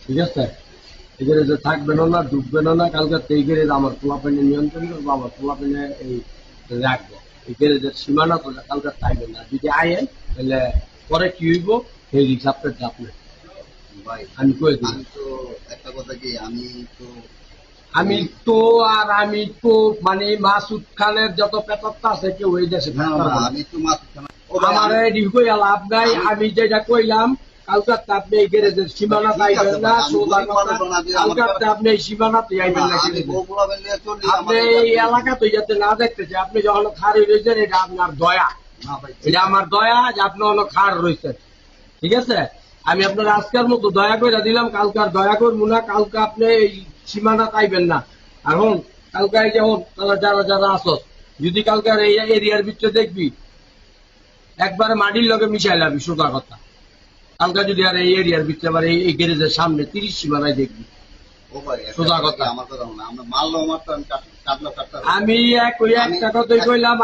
ঠিক আছে, এই গ্যারেজে থাকবেন না, ঢুকবেন না। কালকে এই গ্যারেজ আমার পোলাপাইনে নিয়ন্ত্রণ করবো, আমার পোলাপাইনে এই রাখবো। এই গ্যারেজের সীমানা তো কালকে থাকবেন না। যদি আয়েন তাহলে পরে কি হইব সেই রিক্স আপনার আপনি ভাই আমি কয়ে দিই। আমি তো একটা কথা কি, তো আমি তো মানে মাসুদ খানের যত পেপারটা আছে কেউ ওই দেশে না থাকতে না, পারবে না। আমি তো মাঝখানে ও ভাই, আমার আমি এই কইয়া লাভ নাই। আমি যেটা কইলাম কালকে আপনি এই গ্যারেজের সীমানা ঠিক চাইবেন আছে না, ভাই, আমি সোজা গরিব কথা। মানুষ না, যে আমার কালকে আপনি এই সীমানাতে আইবেন না আমি গ্যারেজে। বগুড়া বেরিয়ে চলি, আপনি এই এলাকা তো যাতে না দেখতেছে, আপনি যখন খার রয়েছেন এটা আপনার দয়া, না ভাই এটা আমার দয়া যে আপনি অনেক খার রয়েছেন। ঠিক আছে, আমি আপনার আজকের মতো দয়া করে দিলাম, কালকে আর দয়া করবো না। কালকে আপনি এই সীমানা চাইবেন না। এখন কালকে যেমন যারা যারা আসত, যদি কালকে এই এরিয়ার ভিতরে দেখবি একবারে মাটির লগে মিশাই লাবি, সোজা কথা। কালকে যদি আর এই এরিয়ার ভিতরে আবার এই গ্যারেজের সামনে 30 সীমানায় দেখবি, ও ভাই সোজা কথা। আমার কথা না, আমরা মারলো আমার তো আমি কাটলো কাটতে আমি একটা কথাই কইলাম।